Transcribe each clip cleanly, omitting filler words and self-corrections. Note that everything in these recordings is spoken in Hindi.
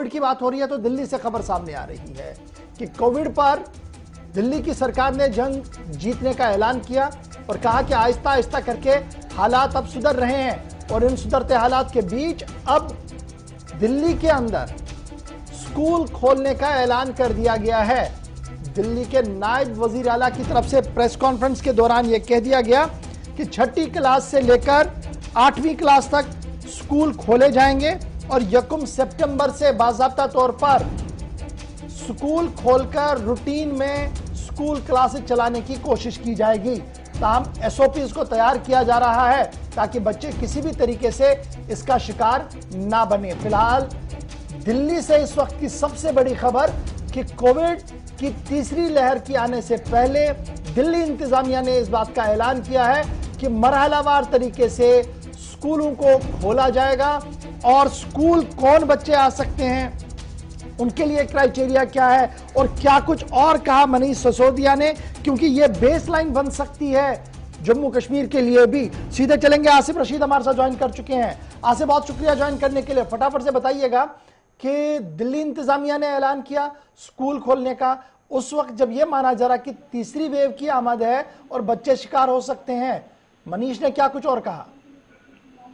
कोविड की बात हो रही है तो दिल्ली से खबर सामने आ रही है कि कोविड पर दिल्ली की सरकार ने जंग जीतने का ऐलान किया और कहा कि आहिस्ता आहिस्ता करके हालात अब सुधर रहे हैं और इन सुधरते हालात के बीच अब दिल्ली के अंदर स्कूल खोलने का ऐलान कर दिया गया है। दिल्ली के नायब वजीर आला की तरफ से प्रेस कॉन्फ्रेंस के दौरान यह कह दिया गया कि 6ठी क्लास से लेकर 8वीं क्लास तक स्कूल खोले जाएंगे और 1 सितंबर से बाकायदा तौर पर स्कूल खोलकर रूटीन में स्कूल क्लासेस चलाने की कोशिश की जाएगी। तमाम एसओपीज को तैयार किया जा रहा है ताकि बच्चे किसी भी तरीके से इसका शिकार ना बने। फिलहाल दिल्ली से इस वक्त की सबसे बड़ी खबर कि कोविड की तीसरी लहर की आने से पहले दिल्ली इंतजामिया ने इस बात का ऐलान किया है कि मरहलावार तरीके से स्कूलों को खोला जाएगा और स्कूल कौन बच्चे आ सकते हैं, उनके लिए क्राइटेरिया क्या है और क्या कुछ और कहा मनीष सिसोदिया ने, क्योंकि यह बेसलाइन बन सकती है जम्मू कश्मीर के लिए भी। सीधे चलेंगे, आसिफ रशीद हमारे साथ ज्वाइन कर चुके हैं। आसिफ, बहुत शुक्रिया ज्वाइन करने के लिए। फटाफट से बताइएगा कि दिल्ली इंतजामिया ने ऐलान किया स्कूल खोलने का उस वक्त जब यह माना जा रहा कि तीसरी वेव की आमद है और बच्चे शिकार हो सकते हैं। मनीष ने क्या कुछ और कहा?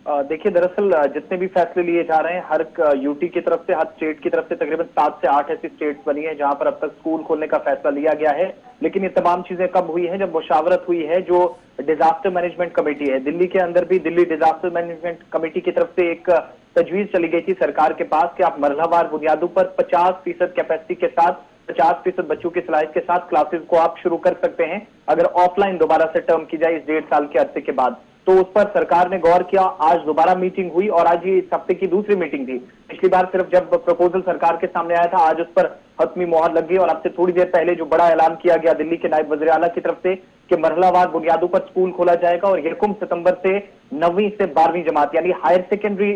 देखिए, दरअसल जितने भी फैसले लिए जा रहे हैं हर यूटी की तरफ से, हर स्टेट की तरफ से तकरीबन 7 से 8 ऐसी स्टेट्स बनी है जहां पर अब तक स्कूल खोलने का फैसला लिया गया है। लेकिन ये तमाम चीजें कब हुई है? जब मुशावरत हुई है जो डिजास्टर मैनेजमेंट कमेटी है दिल्ली के अंदर भी, दिल्ली डिजास्टर मैनेजमेंट कमेटी की तरफ से एक तजवीज चली गई थी सरकार के पास कि आप मरहलावार बुनियादों पर 50% कैपेसिटी के साथ, 50% बच्चों की सलाहियत के साथ क्लासेस को आप शुरू कर सकते हैं अगर ऑफलाइन दोबारा से टर्म की जाए इस 1.5 साल के अरसे के बाद। तो उस पर सरकार ने गौर किया। आज दोबारा मीटिंग हुई और आज ये इस हफ्ते की दूसरी मीटिंग थी। पिछली बार सिर्फ जब प्रपोजल सरकार के सामने आया था, आज उस पर हतमी मोहर लग गई और अब से थोड़ी देर पहले जो बड़ा ऐलान किया गया दिल्ली के नायब वज़ीर आला की तरफ से कि मरहलावार बुनियादों पर स्कूल खोला जाएगा और 1 सितंबर से 9वीं से 12वीं जमात यानी हायर सेकेंडरी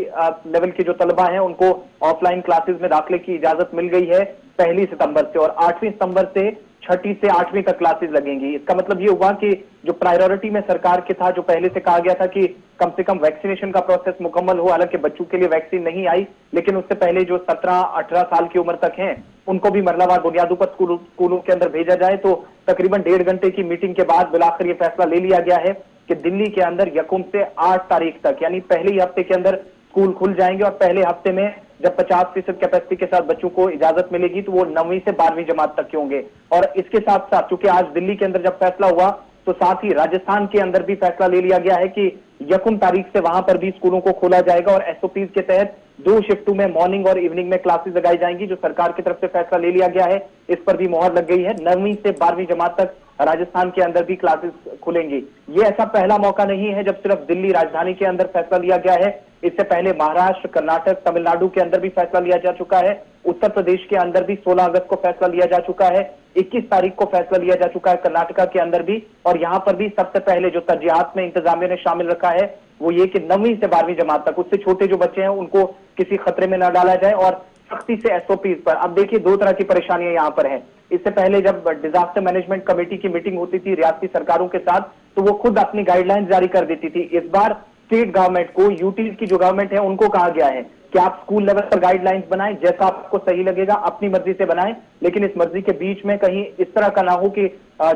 लेवल के जो तलबा हैं उनको ऑफलाइन क्लासेस में दाखिले की इजाजत मिल गई है 1 सितंबर से, और 8वीं सितंबर से 6ठी से 8वीं तक क्लासेस लगेंगी। इसका मतलब ये हुआ कि जो प्रायोरिटी में सरकार के था, जो पहले से कहा गया था कि कम से कम वैक्सीनेशन का प्रोसेस मुकम्मल हो, हालांकि बच्चों के लिए वैक्सीन नहीं आई, लेकिन उससे पहले जो 17-18 साल की उम्र तक हैं उनको भी मरहलावार बुनियादों पर स्कूलों के अंदर भेजा जाए। तो तकरीबन 1.5 घंटे की मीटिंग के बाद बिलाखिर ये फैसला ले लिया गया है कि दिल्ली के अंदर 1 से 8 तारीख तक यानी पहले ही हफ्ते के अंदर स्कूल खुल जाएंगे और पहले हफ्ते में जब 50% कैपेसिटी के साथ बच्चों को इजाजत मिलेगी तो वो 9वीं से 12वीं जमात तक के होंगे। और इसके साथ साथ चूंकि आज दिल्ली के अंदर जब फैसला हुआ तो साथ ही राजस्थान के अंदर भी फैसला ले लिया गया है कि 1 तारीख से वहां पर भी स्कूलों को खोला जाएगा और एसओपीज के तहत 2 शिफ्टों में मॉर्निंग और इवनिंग में क्लासेस लगाई जाएंगी। जो सरकार की तरफ से फैसला ले लिया गया है इस पर भी मोहर लग गई है। 9वीं से 12वीं जमात तक राजस्थान के अंदर भी क्लासेस खुलेंगी। ये ऐसा पहला मौका नहीं है जब सिर्फ दिल्ली राजधानी के अंदर फैसला लिया गया है। इससे पहले महाराष्ट्र, कर्नाटक, तमिलनाडु के अंदर भी फैसला लिया जा चुका है। उत्तर प्रदेश के अंदर भी 16 अगस्त को फैसला लिया जा चुका है। 21 तारीख को फैसला लिया जा चुका है कर्नाटका के अंदर भी। और यहां पर भी सबसे पहले जो तरजीहात में इंतजामिया ने शामिल रखा है वो ये कि 9वीं से 12वीं जमात तक, उससे छोटे जो बच्चे हैं उनको किसी खतरे में न डाला जाए और सख्ती से एसओपीज पर। अब देखिए, 2 तरह की परेशानियां यहां पर हैं। इससे पहले जब डिजास्टर मैनेजमेंट कमेटी की मीटिंग होती थी रियासती सरकारों के साथ तो वो खुद अपनी गाइडलाइंस जारी कर देती थी। इस बार स्टेट गवर्नमेंट को, यूटीज की जो गवर्नमेंट है उनको कहा गया है कि आप स्कूल लेवल पर गाइडलाइंस बनाएं, जैसा आपको सही लगेगा अपनी मर्जी से बनाएं, लेकिन इस मर्जी के बीच में कहीं इस तरह का ना हो कि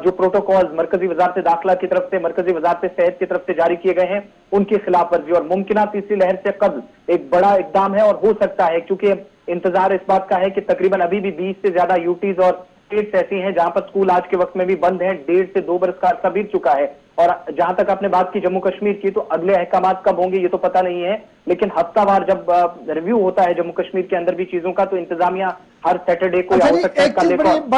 जो प्रोटोकॉल मरकजी वजारत दाखिला की तरफ से, मरकजी वजारत सेहत की तरफ से जारी किए गए हैं उनकी खिलाफ वर्जी। और मुमकिन तीसरी लहर से कब्ल एक बड़ा इकदाम है और हो सकता है, क्योंकि इंतजार इस बात का है कि तकरीबन अभी भी 20 से ज्यादा यूटीज और स्टेट्स ऐसी हैं जहां पर स्कूल आज के वक्त में भी बंद हैं। 1.5 से 2 बरस का अरसा बीत चुका है। और जहां तक आपने बात की जम्मू कश्मीर की, तो अगले अहकामात कब होंगे ये तो पता नहीं है, लेकिन हफ्तावार जब रिव्यू होता है जम्मू कश्मीर के अंदर भी चीजों का, तो इंतजामिया हर सैटरडे को या हो सकता है कल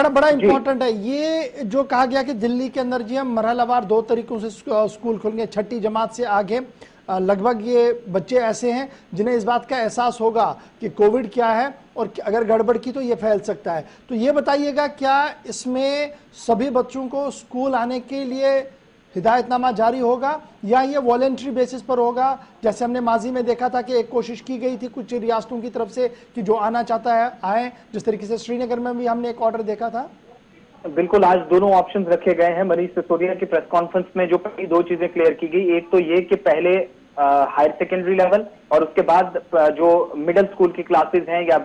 बड़ा इंपॉर्टेंट है ये जो कहा गया कि दिल्ली के अंदर जी हम मरहलावार 2 तरीकों से स्कूल खुलेंगे। 6ठी जमात से आगे लगभग ये बच्चे ऐसे हैं जिन्हें इस बात का एहसास होगा कि कोविड क्या है और अगर गड़बड़ की तो ये फैल सकता है। तो ये बताइएगा, क्या इसमें सभी बच्चों को स्कूल आने के लिए हिदायतनामा जारी होगा या ये वॉलेंट्री बेसिस पर होगा, जैसे हमने माजी में देखा था कि एक कोशिश की गई थी कुछ रियासतों की तरफ से कि जो आना चाहता है आए, जिस तरीके से श्रीनगर में भी हमने एक ऑर्डर देखा था? बिल्कुल, आज दोनों ऑप्शंस रखे गए हैं। मनीष सिसोदिया की प्रेस कॉन्फ्रेंस में जो पहली 2 चीजें क्लियर की गई, एक तो ये कि पहले हायर सेकेंडरी लेवल, और उसके बाद जो मिडिल स्कूल की क्लासेस हैं या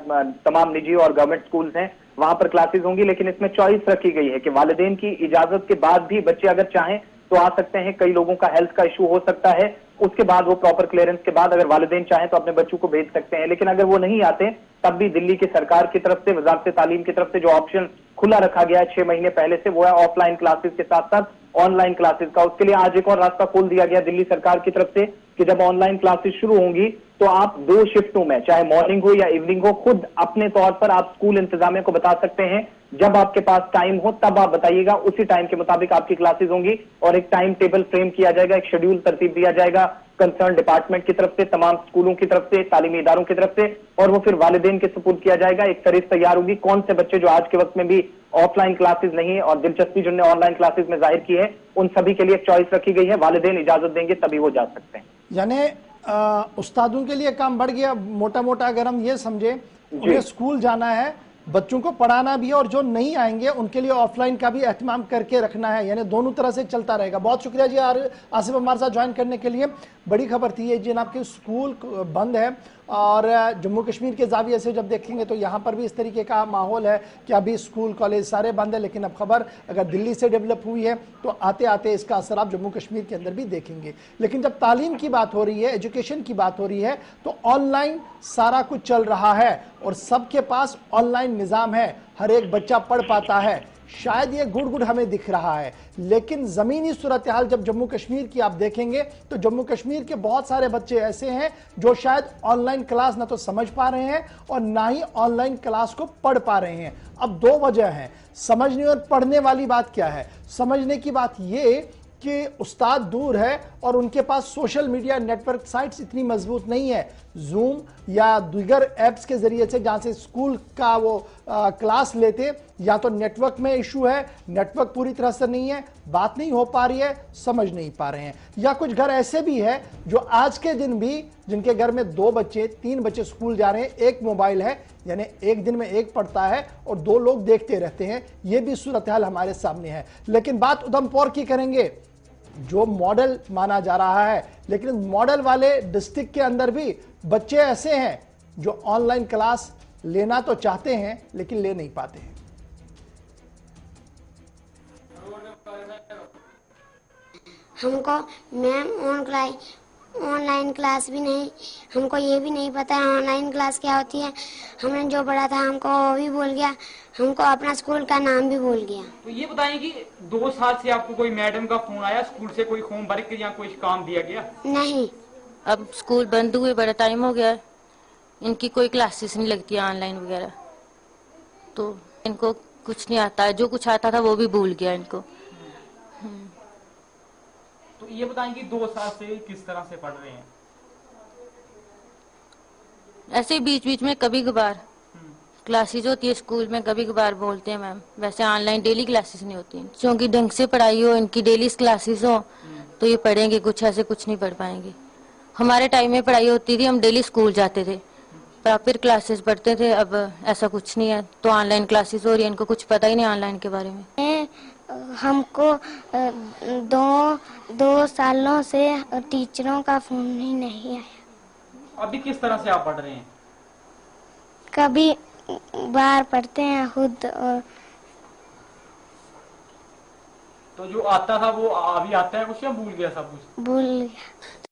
तमाम निजी और गवर्नमेंट स्कूल्स हैं वहां पर क्लासेस होंगी। लेकिन इसमें चॉइस रखी गई है कि वालिदैन की इजाजत के बाद भी बच्चे अगर चाहें तो आ सकते हैं। कई लोगों का हेल्थ का इशू हो सकता है, उसके बाद वो प्रॉपर क्लियरेंस के बाद अगर वालिदैन चाहें तो अपने बच्चों को भेज सकते हैं। लेकिन अगर वो नहीं आते तब भी दिल्ली की सरकार की तरफ से, वजारत तालीम की तरफ से जो ऑप्शन खुला रखा गया है 6 महीने पहले से, वो है ऑफलाइन क्लासेस के साथ साथ ऑनलाइन क्लासेस का। उसके लिए आज एक और रास्ता खोल दिया गया दिल्ली सरकार की तरफ से कि जब ऑनलाइन क्लासेस शुरू होंगी तो आप 2 शिफ्टों में, चाहे मॉर्निंग हो या इवनिंग हो, खुद अपने तौर पर आप स्कूल इंतजामिया को बता सकते हैं। जब आपके पास टाइम हो तब आप बताइएगा, उसी टाइम के मुताबिक आपकी क्लासेस होंगी और एक टाइम टेबल फ्रेम किया जाएगा, एक शेड्यूल तरतीब दिया जाएगा कंसर्न डिपार्टमेंट की तरफ से, तमाम स्कूलों की तरफ से, तालीमी इदारों की तरफ से, और वो फिर वालिदैन के सुपुर्द किया जाएगा। एक फहरिस्त तैयार होगी कौन से बच्चे जो आज के वक्त में भी ऑफलाइन क्लासेस नहीं है और दिलचस्पी जिन्होंने ऑनलाइन क्लासेस में जाहिर की है, उन सभी के लिए एक चॉइस रखी गई है। वालिदैन इजाजत देंगे तभी वो जा सकते हैं। यानी उस्तादों के लिए काम बढ़ गया। मोटा मोटा अगर हम ये समझे, उन्हें स्कूल जाना है, बच्चों को पढ़ाना भी है, और जो नहीं आएंगे उनके लिए ऑफलाइन का भी एहतमाम करके रखना है। यानी दोनों तरह से चलता रहेगा। बहुत शुक्रिया जी आसिफ हमारे साथ ज्वाइन करने के लिए। बड़ी खबर थी ये जनाब कि स्कूल बंद है, और जम्मू कश्मीर के जाविये से जब देखेंगे तो यहाँ पर भी इस तरीके का माहौल है कि अभी स्कूल कॉलेज सारे बंद है। लेकिन अब खबर अगर दिल्ली से डेवलप हुई है तो आते आते इसका असर आप जम्मू कश्मीर के अंदर भी देखेंगे। लेकिन जब तालीम की बात हो रही है, एजुकेशन की बात हो रही है, तो ऑनलाइन सारा कुछ चल रहा है और सबके पास ऑनलाइन निज़ाम है, हर एक बच्चा पढ़ पाता है। शायद ये गुड़ हमें दिख रहा है, लेकिन जमीनी सूरत हाल जब जम्मू कश्मीर की आप देखेंगे तो जम्मू कश्मीर के बहुत सारे बच्चे ऐसे हैं जो शायद ऑनलाइन क्लास ना तो समझ पा रहे हैं और ना ही ऑनलाइन क्लास को पढ़ पा रहे हैं। अब 2 वजह हैं। समझने और पढ़ने वाली बात क्या है? समझने की बात ये कि उस्ताद दूर है और उनके पास सोशल मीडिया नेटवर्क साइट्स इतनी मजबूत नहीं है, जूम या दीगर ऐप्स के जरिए से जहां से स्कूल का वो क्लास लेते, या तो नेटवर्क में इशू है, नेटवर्क पूरी तरह से नहीं है, बात नहीं हो पा रही है, समझ नहीं पा रहे हैं। या कुछ घर ऐसे भी है जो आज के दिन भी जिनके घर में 2 बच्चे 3 बच्चे स्कूल जा रहे हैं, एक मोबाइल है, यानी एक दिन में एक पढ़ता है और 2 लोग देखते रहते हैं। यह भी सूरत हाल हमारे सामने है। लेकिन बात उधमपुर की करेंगे जो मॉडल माना जा रहा है, लेकिन मॉडल वाले डिस्ट्रिक्ट के अंदर भी बच्चे ऐसे हैं जो ऑनलाइन क्लास लेना तो चाहते हैं लेकिन ले नहीं पाते हैं। हमको मैम ऑनलाइन क्लास भी नहीं, हमको ये भी नहीं पता है ऑनलाइन क्लास क्या होती है। हमने जो पढ़ा था हमको वो भी भूल गया, हमको अपना स्कूल का नाम भी भूल गया। तो ये बताएं कि 2 साल से आपको कोई मैडम का फोन आया, स्कूल से कोई होमवर्क या कोई काम दिया गया? नहीं। अब स्कूल बंद हुए बड़ा टाइम हो गया है, इनकी कोई क्लासेस नहीं लगती है ऑनलाइन वगैरह, तो इनको कुछ नहीं आता है। जो कुछ आता था वो भी भूल गया इनको। तो ये बताएं कि 2 साल से किस तरह से पढ़ रहे हैं? ऐसे ही बीच बीच में कभी कभार क्लासेस होती है स्कूल में, कभी कभार बोलते हैं मैम। वैसे ऑनलाइन डेली क्लासेस नहीं होती, क्योंकि ढंग से पढ़ाई हो, इनकी डेली क्लासेस हो तो ये पढ़ेंगे, कुछ ऐसे कुछ नहीं पढ़ पाएंगे। हमारे टाइम में पढ़ाई होती थी, हम डेली स्कूल जाते थे, प्रॉपर क्लासेस पढ़ते थे। अब ऐसा कुछ नहीं है, तो ऑनलाइन क्लासेस हो रही है, इनको कुछ पता ही नहीं ऑनलाइन के बारे में। हमको 2 सालों से टीचरों का फोन ही नहीं आया। अभी किस तरह से आप पढ़ रहे हैं? कभी बाहर पढ़ते हैं खुद, और तो जो आता था वो अभी आता है कुछ या भूल गया सब कुछ? भूल गया।